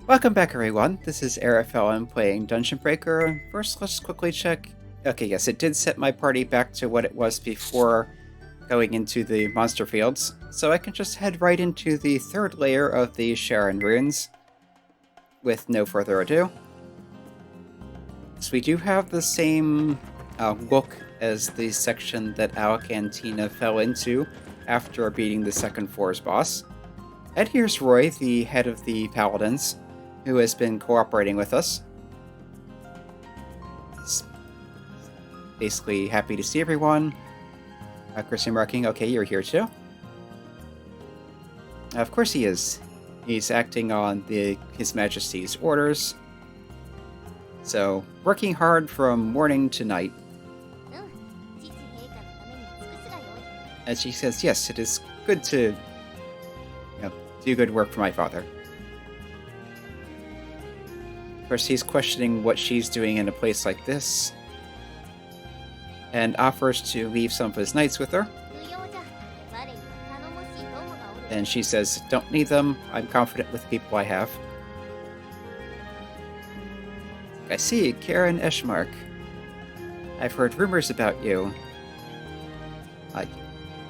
Welcome back, everyone. This is RFLM playing Dungeon Breaker. First, let's quickly check. Okay, yes, it did set my party back to what it was before going into the monster fields, so I can just head right into the third layer of the Sharon runes with no further ado. So we do have the same look as the section that Alec and Tina fell into after beating the second floor's boss. And here's Roy, the head of the Paladins, who has been cooperating with us. He's basically happy to see everyone. Christian marking, okay, you're here too. Of course he is. He's acting on His Majesty's orders. So, working hard from morning to night. And she says, yes, it is good to do good work for my father. Of course, he's questioning what she's doing in a place like this, and offers to leave some of his knights with her. And she says, don't need them, I'm confident with the people I have. I see, Karen Eschmark. I've heard rumors about you.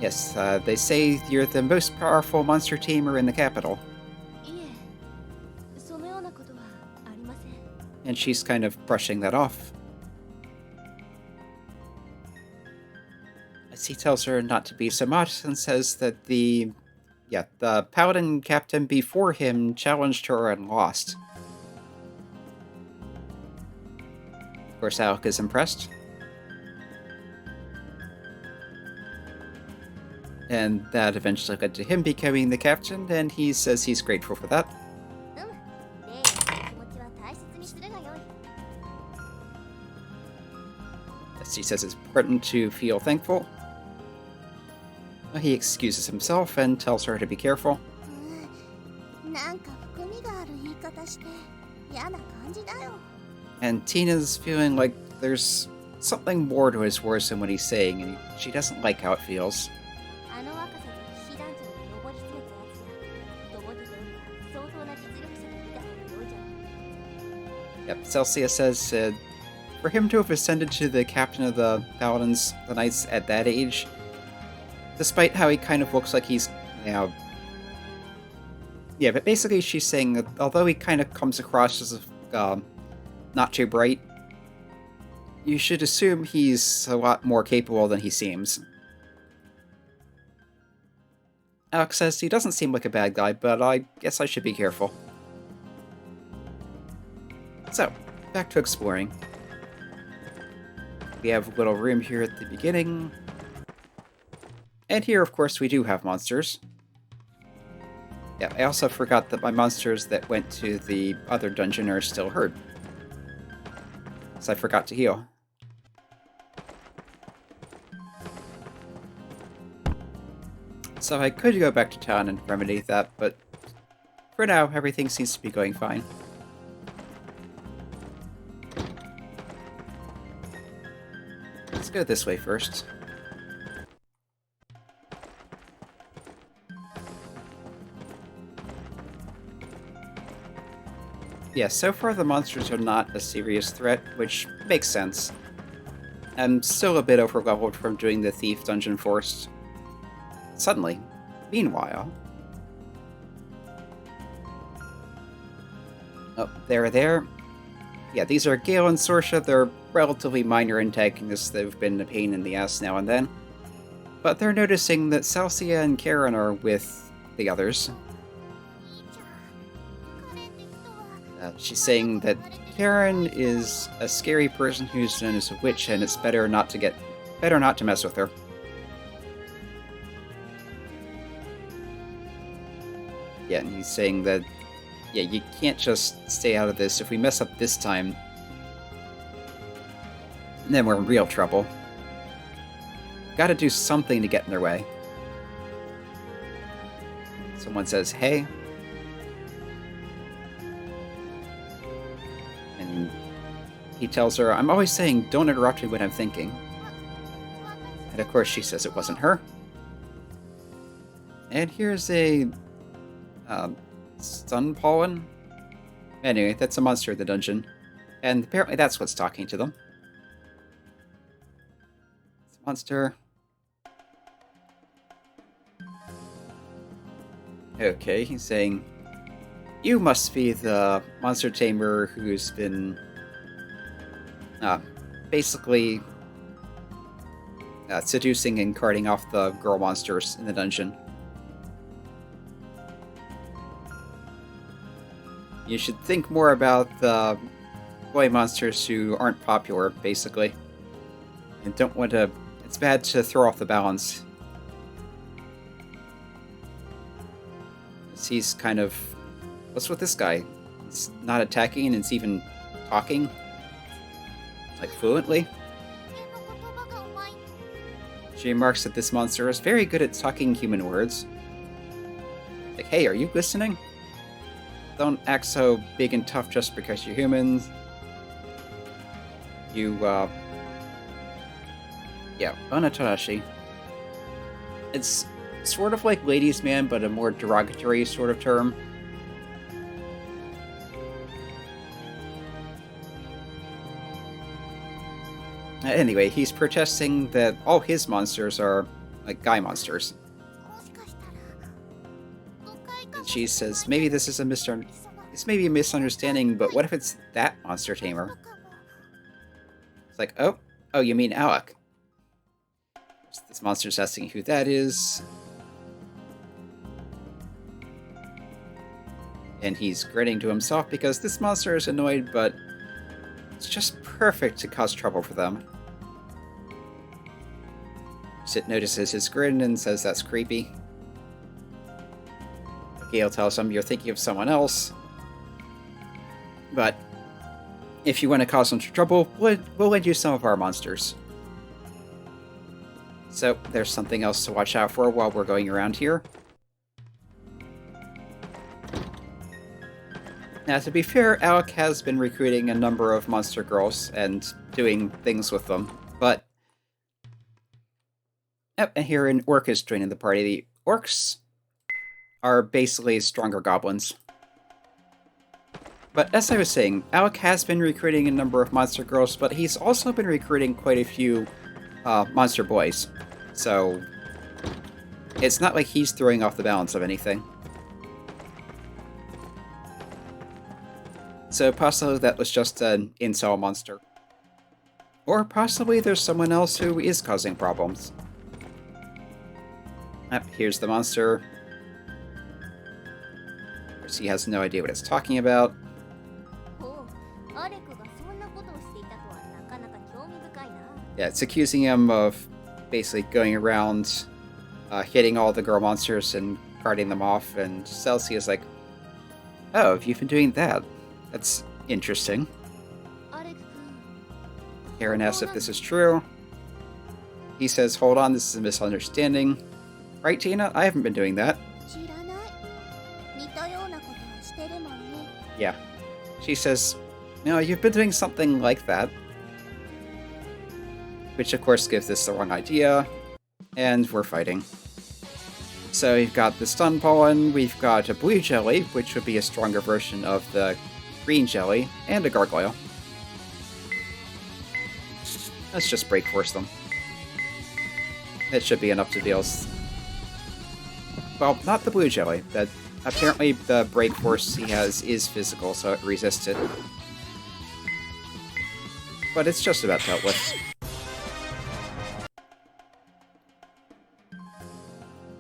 Yes, they say you're the most powerful monster tamer in the capital. And she's kind of brushing that off. As he tells her not to be so much and says that the paladin captain before him challenged her and lost. Of course, Alec is impressed. And that eventually led to him becoming the captain, and he says he's grateful for that. He says it's important to feel thankful. He excuses himself and tells her to be careful. And Tina's feeling like there's something more to his words than what he's saying, and she doesn't like how it feels. Yep, Celsia says for him to have ascended to the captain of the Paladins, the Knights, at that age, despite how he kind of looks like he's, but basically she's saying that although he kind of comes across as not too bright, you should assume he's a lot more capable than he seems. Alec says he doesn't seem like a bad guy, but I guess I should be careful. So, back to exploring. We have a little room here at the beginning. And here, of course, we do have monsters. Yeah, I also forgot that my monsters that went to the other dungeon are still hurt. So I forgot to heal. So I could go back to town and remedy that, but for now, everything seems to be going fine. Let's go this way first. Yeah, so far the monsters are not a serious threat, which makes sense. I'm still a bit overleveled from doing the Thief dungeon first. Suddenly, meanwhile... Oh, there. Yeah, these are Gail and Sorsha. They're relatively minor antagonists that have been a pain in the ass now and then. But they're noticing that Celsia and Karen are with the others. She's saying that Karen is a scary person who's known as a witch, and it's better not to mess with her. Yeah, and he's saying that you can't just stay out of this. If we mess up this time, then we're in real trouble. Gotta do something to get in their way. Someone says, hey. And he tells her, I'm always saying, don't interrupt me when I'm thinking. And of course she says it wasn't her. And here's a sun pollen. Anyway, that's a monster in the dungeon. And apparently that's what's talking to them. It's a monster. Okay, he's saying, you must be the monster tamer who's been basically seducing and carting off the girl monsters in the dungeon. You should think more about the boy monsters who aren't popular, basically. And don't want to... It's bad to throw off the balance. He's kind of... What's with this guy? He's not attacking and it's even talking. Like, fluently. She remarks that this monster is very good at talking human words. Like, hey, are you listening? Don't act so big and tough just because you're humans. You, yeah, Onatarashi. It's sort of like ladies' man, but a more derogatory sort of term. Anyway, he's protesting that all his monsters are, like, guy monsters. And she says, maybe this is a misunderstanding, but what if it's that monster tamer? It's like, oh, you mean Alec. This monster's asking who that is. And he's grinning to himself because this monster is annoyed, but it's just perfect to cause trouble for them. Sit notices his grin and says that's creepy. Gail tells him you're thinking of someone else. But if you want to cause some trouble, we'll lend you some of our monsters. So there's something else to watch out for while we're going around here. Now, to be fair, Alec has been recruiting a number of monster girls and doing things with them, but... Oh, and here an orc is joining the party. The orcs are basically stronger goblins. But as I was saying, Alec has been recruiting a number of monster girls, but he's also been recruiting quite a few monster boys. So it's not like he's throwing off the balance of anything. So possibly that was just an incel monster. Or possibly there's someone else who is causing problems. Here's the monster. He has no idea what it's talking about. Yeah, it's accusing him of basically going around hitting all the girl monsters and carting them off, and Celsia is like, oh, have you been doing that? That's interesting. Karen asks if this is true. He says, hold on, this is a misunderstanding. Right, Tina? I haven't been doing that. Yeah. She says, no, you've been doing something like that. Which, of course, gives this the wrong idea. And we're fighting. So we've got the stun pollen, we've got a blue jelly, which would be a stronger version of the green jelly, and a gargoyle. Let's just break force them. That should be enough to deal. Well, not the blue jelly. That apparently the break force he has is physical, so it resists it. But it's just about dealt with.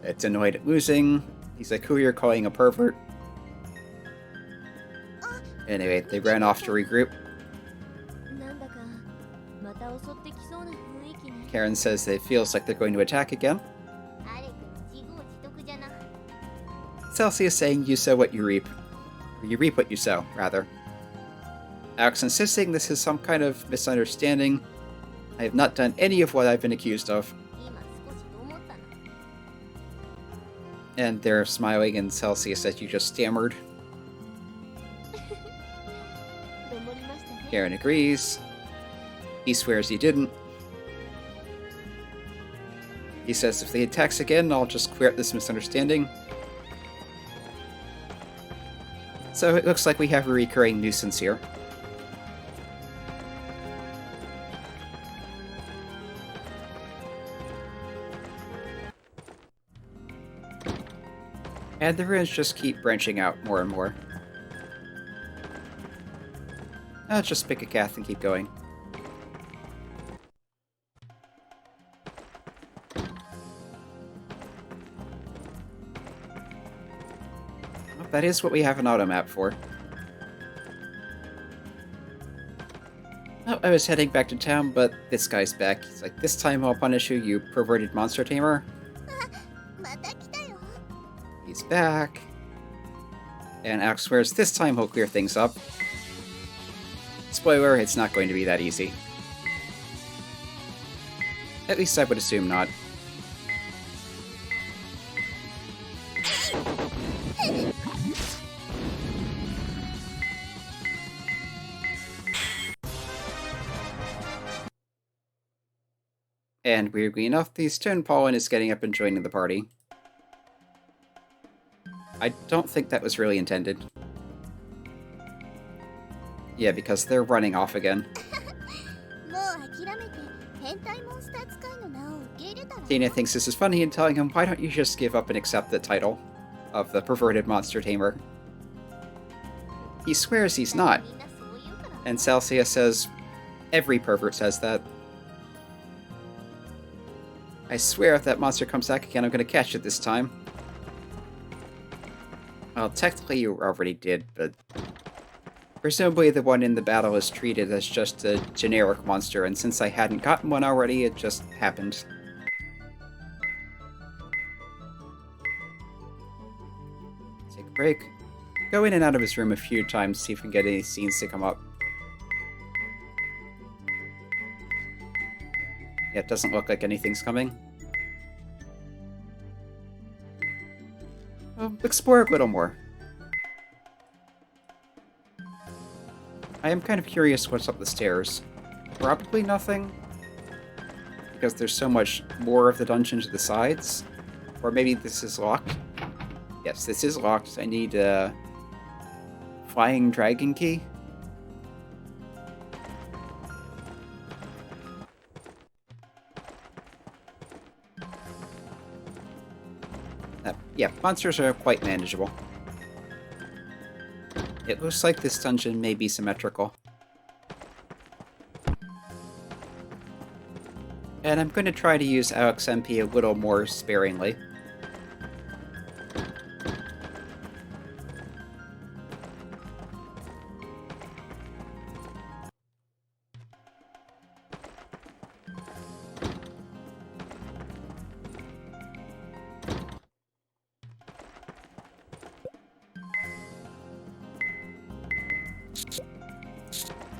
It's annoyed at losing. He's like, who you're calling a pervert? Anyway, they ran off to regroup. Karen says that it feels like they're going to attack again. Celsia is saying you sow what you reap. Or you reap what you sow, rather. Alex insisting this is some kind of misunderstanding. I have not done any of what I've been accused of. And they're smiling, and Celsia says you just stammered. Karen agrees. He swears he didn't. He says if he attacks again, I'll just clear up this misunderstanding. So it looks like we have a recurring nuisance here. And the ruins just keep branching out more and more. I'll just pick a path and keep going. Well, that is what we have an auto map for. Oh, I was heading back to town, but this guy's back. He's like, this time I'll punish you, you perverted monster tamer. He's back. And Alec swears this time he'll clear things up. Spoiler, it's not going to be that easy. At least I would assume not. And weirdly enough, the stone pollen is getting up and joining the party. I don't think that was really intended. Yeah, because they're running off again. Tina thinks this is funny and telling him, why don't you just give up and accept the title of the perverted monster tamer? He swears he's not. And Celsia says, every pervert says that. I swear if that monster comes back again, I'm gonna catch it this time. Well, technically you already did, but... presumably the one in the battle is treated as just a generic monster, and since I hadn't gotten one already, it just happened. Take a break. Go in and out of his room a few times, see if we can get any scenes to come up. Yeah, it doesn't look like anything's coming. Well, explore a little more. I am kind of curious what's up the stairs. Probably nothing, because there's so much more of the dungeon to the sides. Or maybe this is locked. Yes, this is locked. I need a flying dragon key. Yeah, monsters are quite manageable. It looks like this dungeon may be symmetrical. And I'm going to try to use Alec's MP a little more sparingly.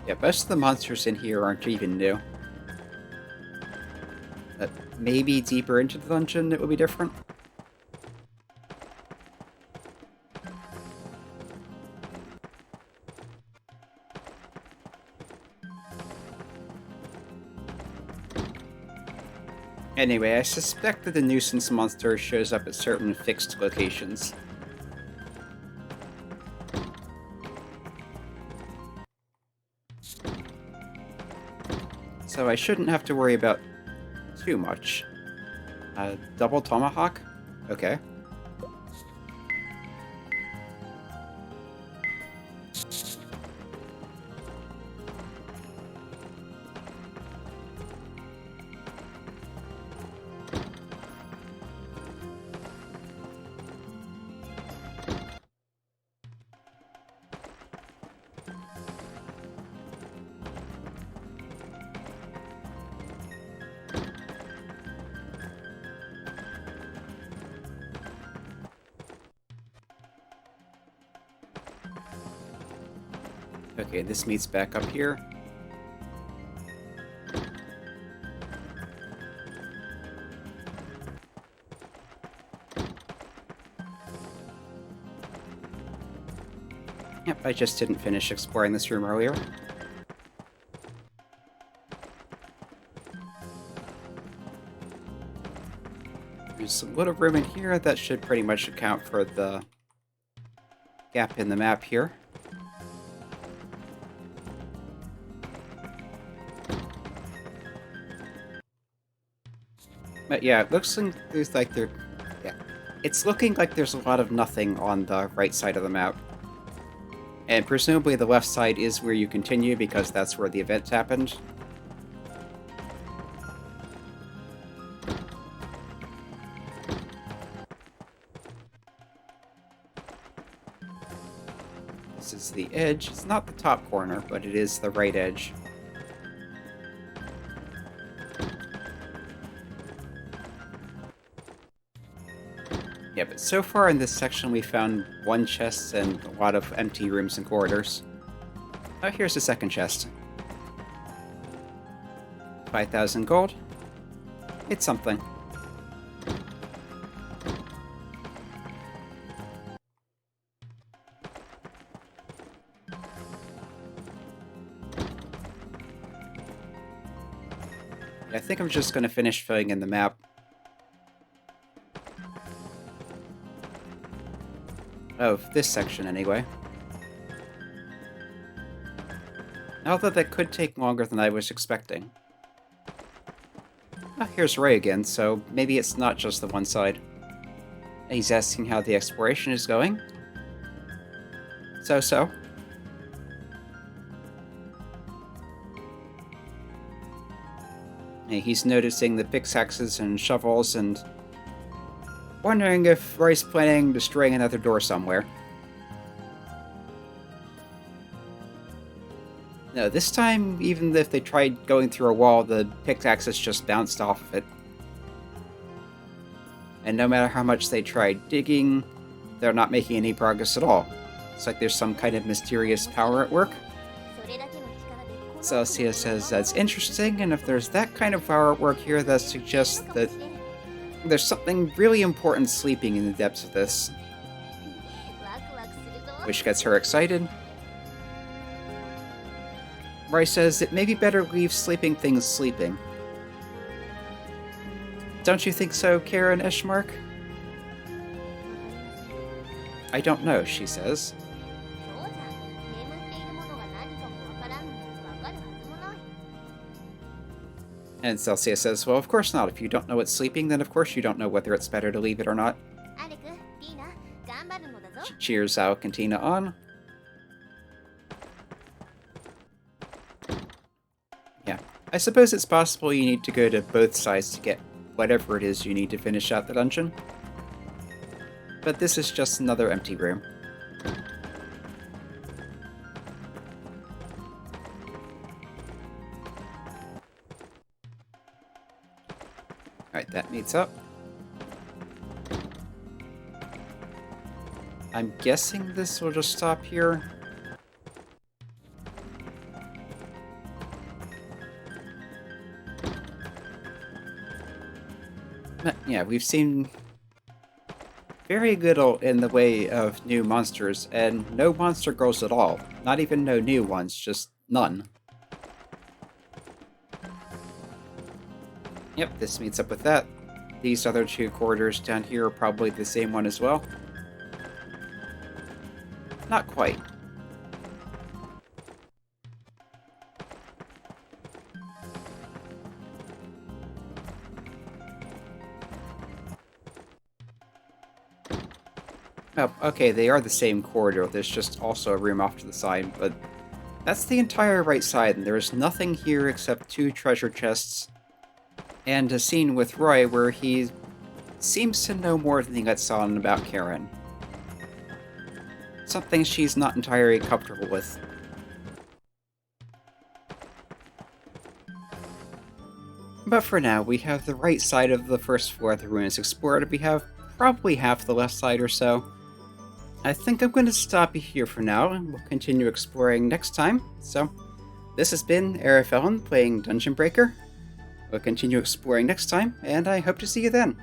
Yeah, most of the monsters in here aren't even new. Maybe deeper into the dungeon it would be different. Anyway, I suspect that the nuisance monster shows up at certain fixed locations. So I shouldn't have to worry about too much. Double tomahawk? Okay. Okay, this meets back up here. Yep, I just didn't finish exploring this room earlier. There's a little room in here that should pretty much account for the gap in the map here. But yeah, it looks like it's looking like there's a lot of nothing on the right side of the map. And presumably the left side is where you continue because that's where the event happened. This is the edge. It's not the top corner, but it is the right edge. Yeah, but so far in this section we found one chest and a lot of empty rooms and corridors. Oh, here's the second chest. 5,000 gold. It's something. Yeah, I think I'm just going to finish filling in the map. Of this section, anyway. Although that could take longer than I was expecting. Ah, here's Ray again, so maybe it's not just the one side. He's asking how the exploration is going. So. He's noticing the pickaxes and shovels and wondering if Ray's planning on destroying another door somewhere. No, this time, even if they tried going through a wall, the pickaxes just bounced off of it. And no matter how much they tried digging, they're not making any progress at all. It's like there's some kind of mysterious power at work. Celsia says that's interesting, and if there's that kind of power at work here, that suggests that there's something really important sleeping in the depths of this. Which gets her excited. Ray says it may be better leave sleeping things sleeping. Don't you think so, Karen Eschmark? I don't know, she says. And Celsia says, well, of course not. If you don't know what's sleeping, then of course you don't know whether it's better to leave it or not. She cheers Alec and Tina on. Yeah, I suppose it's possible you need to go to both sides to get whatever it is you need to finish out the dungeon. But this is just another empty room. Alright, that meets up. I'm guessing this will just stop here. But yeah, we've seen very little in the way of new monsters, and no monster girls at all. Not even no new ones, just none. Yep, this meets up with that. These other two corridors down here are probably the same one as well. Not quite. Oh, okay, they are the same corridor. There's just also a room off to the side, but that's the entire right side, and there's nothing here except two treasure chests and a scene with Roy where he seems to know more than he lets on about Karen. Something she's not entirely comfortable with. But for now, we have the right side of the first floor of the ruins explored. We have probably half the left side or so. I think I'm going to stop here for now, and we'll continue exploring next time. So, this has been Arafellin playing Dungeon Breaker. We'll continue exploring next time, and I hope to see you then.